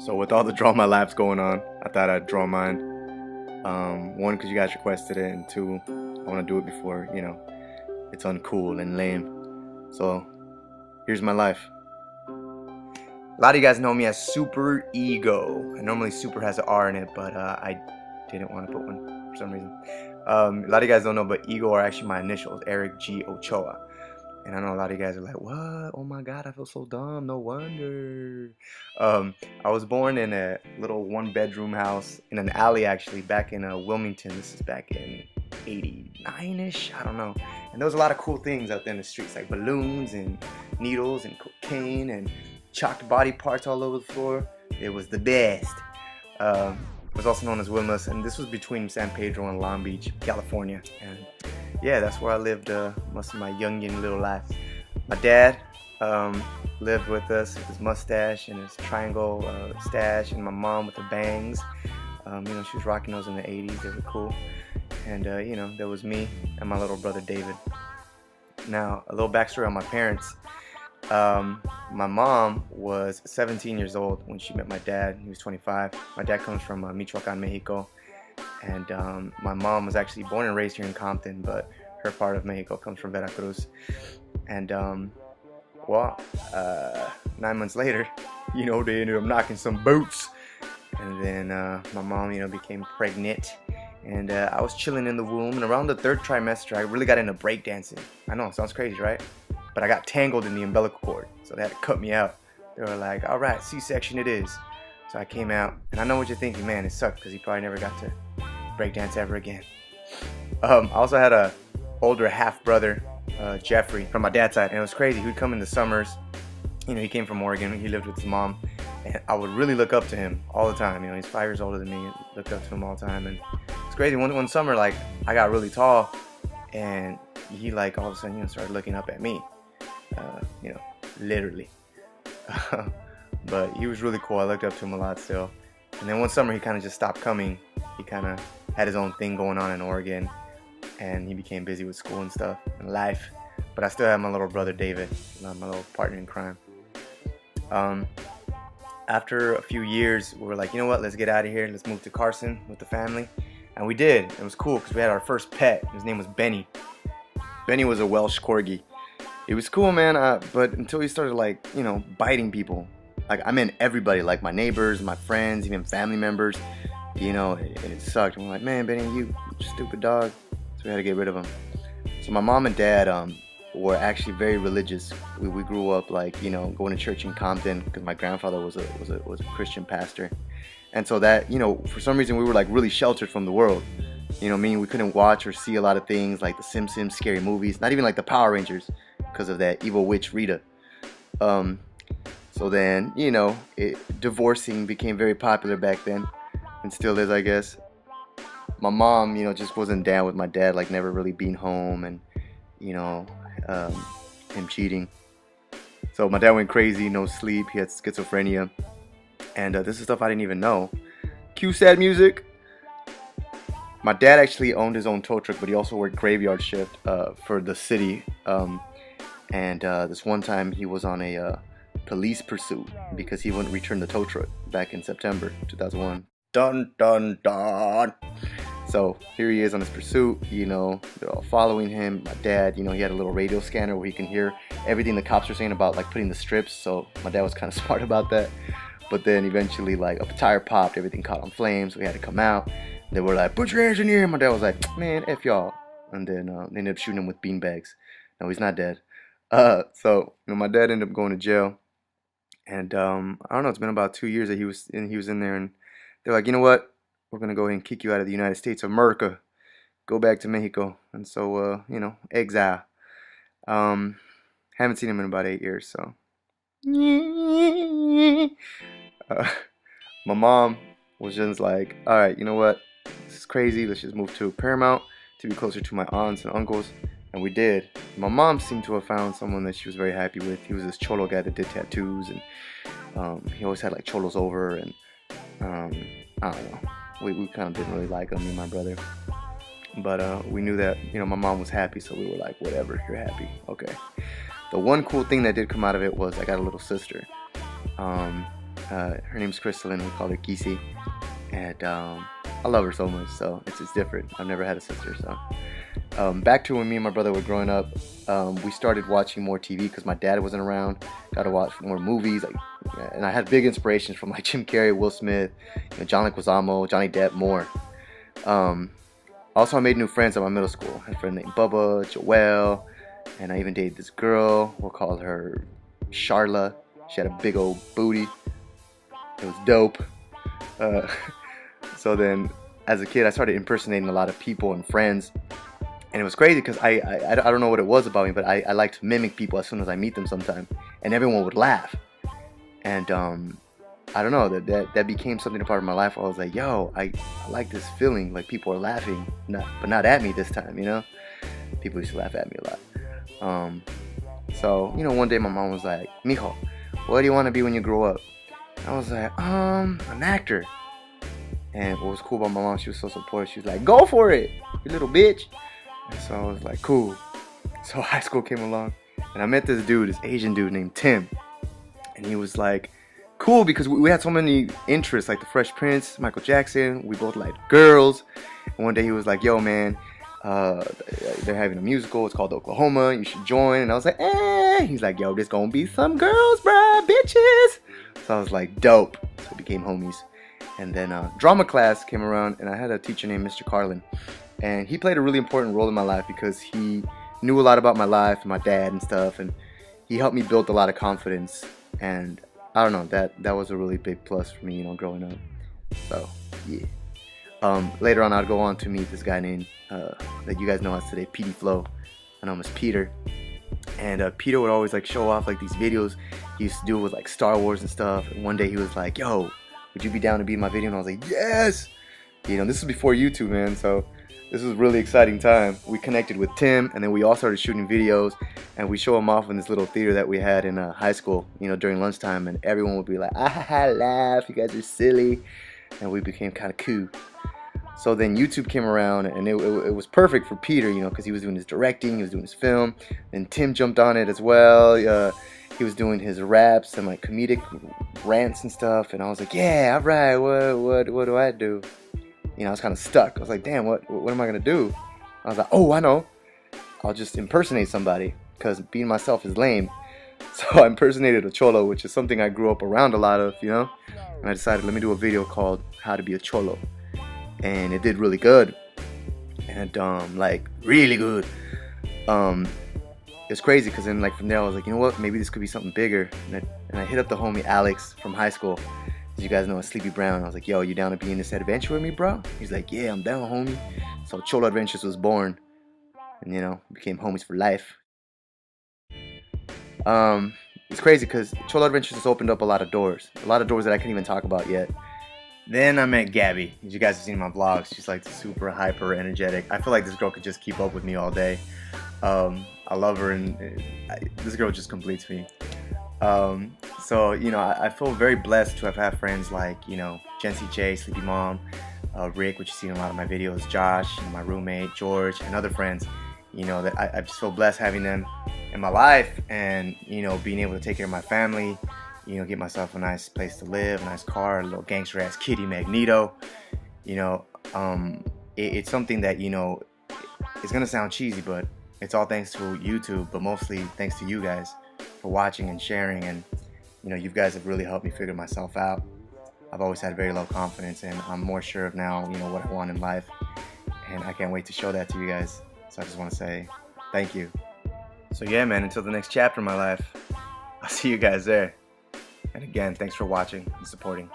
So with all the Draw My Laps going on, I thought I'd draw mine. One, because you guys requested it, and two, I want to do it before, it's uncool and lame. So here's my life. A lot of you guys know me as SUPEReeeGO. And normally Super has an R in it, but I didn't want to put one for some reason. A lot of you guys don't know, but Ego are actually my initials, Eric G. Ochoa. And I know a lot of you guys are like, what? Oh my God, I feel so dumb. No wonder. I was born in a little one-bedroom house in an alley, actually, back in Wilmington. This is back in 89-ish, I don't know. And there was a lot of cool things out there in the streets, like balloons and needles and cocaine and chalked body parts all over the floor. It was the best. It was also known as Wilmus, and this was between San Pedro and Long Beach, California. And yeah, that's where I lived most of my youngin' little life. My dad lived with us with his mustache and his triangle stash, and my mom with the bangs. She was rocking those in the 80s. They were cool. And there was me and my little brother David. Now, a little backstory on my parents. My mom was 17 years old when she met my dad. He was 25. My dad comes from Michoacan, Mexico. And my mom was actually born and raised here in Compton, but her part of Mexico comes from Veracruz. And 9 months later, they ended up knocking some boots. And then my mom, became pregnant. And I was chilling in the womb. And around the 3rd trimester, I really got into breakdancing. I know, it sounds crazy, right? But I got tangled in the umbilical cord, so they had to cut me out. They were like, all right, C-section it is. So I came out, and I know what you're thinking, man, it sucked because he probably never got to breakdance ever again. I also had a older half-brother, Jeffrey, from my dad's side, and it was crazy. He would come in the summers. He came from Oregon. He lived with his mom, and I would really look up to him all the time. He's 5 years older than me. I looked up to him all the time, and it's crazy. One summer, I got really tall, and he, all of a sudden, started looking up at me. Literally. But he was really cool. I looked up to him a lot still. And then one summer he kind of just stopped coming. He kind of had his own thing going on in Oregon, and he became busy with school and stuff and life. But I still had my little brother David, my little partner in crime. After a few years, we were like, you know what, let's get out of here. Let's move to Carson with the family. And we did. It was cool because we had our first pet. His name was Benny. Benny was a Welsh Corgi. It was cool, man, but until he started, biting people. I meant everybody, like my neighbors, my friends, even family members. It sucked. And we're like, man, Benny, you stupid dog. So we had to get rid of him. So my mom and dad were actually very religious. We grew up, going to church in Compton because my grandfather was a Christian pastor. And so that, for some reason, we were, really sheltered from the world. Meaning we couldn't watch or see a lot of things like the Simpsons, scary movies, not even like the Power Rangers because of that evil witch Rita. So then, divorcing became very popular back then, and still is, I guess. My mom, just wasn't down with my dad, never really being home, and, him cheating. So my dad went crazy, no sleep, he had schizophrenia, and this is stuff I didn't even know. Cue sad music. My dad actually owned his own tow truck, but he also worked graveyard shift for the city. And this one time he was on a police pursuit because he wouldn't return the tow truck back in September 2001. Dun dun dun. So here he is on his pursuit. They're all following him. My dad, he had a little radio scanner where he can hear everything the cops are saying about putting the strips. So my dad was kind of smart about that. But then eventually a tire popped, everything caught on flames, so we had to come out. They were like, put your hands in here. My dad was like, man, F y'all. And then they ended up shooting him with beanbags. No, he's not dead. So my dad ended up going to jail. And I don't know, it's been about 2 years that he was in there. And they're like, you know what? We're going to go ahead and kick you out of the United States of America. Go back to Mexico. And so, exile. Haven't seen him in about 8 years, so. My mom was just like, all right, you know what? This is crazy. Let's just move to Paramount to be closer to my aunts and uncles. And we did. My mom seemed to have found someone that she was very happy with. He was this cholo guy that did tattoos, and he always had cholos over, and I don't know. We kind of didn't really like him, me and my brother. But we knew that, my mom was happy, so we were like, whatever, you're happy. Okay. The one cool thing that did come out of it was I got a little sister. Her name's Crystal, and we call her Kisi. And I love her so much, so it's different. I've never had a sister, so. Back to when me and my brother were growing up, we started watching more TV because my dad wasn't around. Got to watch more movies, and I had big inspirations from like Jim Carrey, Will Smith, John Leguizamo, Johnny Depp, more. Also, I made new friends at my middle school. I had a friend named Bubba, Joelle, and I even dated this girl. We'll call her Charla. She had a big old booty. It was dope. So then, as a kid, I started impersonating a lot of people and friends. And it was crazy because I don't know what it was about me, but I like to mimic people as soon as I meet them sometime. And everyone would laugh. And I don't know, that became something a part of my life. I was like, yo, I like this feeling, like people are laughing, but not at me this time, People used to laugh at me a lot. So, one day my mom was like, mijo, what do you want to be when you grow up? I was like, an actor. And what was cool about my mom, she was so supportive. She was like, go for it, you little bitch. And so I was like, cool. So high school came along, and I met this Asian dude named Tim. And he was like, cool, because we had so many interests, like the Fresh Prince, Michael Jackson. We both liked girls. And one day he was like, yo, man, they're having a musical. It's called Oklahoma. You should join. And I was like, eh. He's like, yo, there's gonna be some girls, bruh, bitches. So I was like, dope. So we became homies. And then drama class came around, and I had a teacher named Mr. Carlin. And he played a really important role in my life because he knew a lot about my life and my dad and stuff. And he helped me build a lot of confidence. And I don't know, that was a really big plus for me, growing up. So, yeah. Later on, I'd go on to meet this guy named, that you guys know us today, PD Flow. I know him as Peter. And Peter would always like show off like these videos he used to do with like Star Wars and stuff. And one day he was like, yo, would you be down to be in my video? And I was like, yes! This was before YouTube, man, so this was a really exciting time. We connected with Tim, and then we all started shooting videos, and we show him off in this little theater that we had in high school, during lunchtime, and everyone would be like, laugh, you guys are silly, and we became kind of cool. So then YouTube came around, and it was perfect for Peter, because he was doing his directing, he was doing his film, and Tim jumped on it as well. He was doing his raps and like comedic rants and stuff, and I was like, yeah, all right, what do I do? I was kind of stuck. I was like, damn, what am I gonna do? I was like, oh, I know. I'll just impersonate somebody, because being myself is lame. So I impersonated a cholo, which is something I grew up around a lot of, And I decided, let me do a video called How to Be a Cholo. And it did really good. And like really good. It's crazy because then like from there I was like, you know what, maybe this could be something bigger. And I hit up the homie Alex from high school. As you guys know, Sleepy Brown. I was like, yo, you down to be in this adventure with me, bro? He's like, yeah, I'm down, homie. So Cholo Adventures was born. And became homies for life. It's crazy because Cholo Adventures has opened up a lot of doors that I can't even talk about yet. Then I met Gabby. As you guys have seen in my vlogs, she's like super hyper energetic. I feel like this girl could just keep up with me all day. I love her, and this girl just completes me. So I feel very blessed to have had friends like Jency J, Sleepy Mom, Rick, which you see in a lot of my videos, Josh, and my roommate George, and other friends. That I just feel blessed having them in my life, and being able to take care of my family. Get myself a nice place to live, a nice car, a little gangster ass kitty Magneto. It's something that it's gonna sound cheesy, but it's all thanks to YouTube, but mostly thanks to you guys for watching and sharing. And you guys have really helped me figure myself out. I've always had very low confidence, and I'm more sure of now what I want in life, and I can't wait to show that to you guys. So I just want to say thank you. So yeah, man, until the next chapter of my life, I'll see you guys there. And again, thanks for watching and supporting.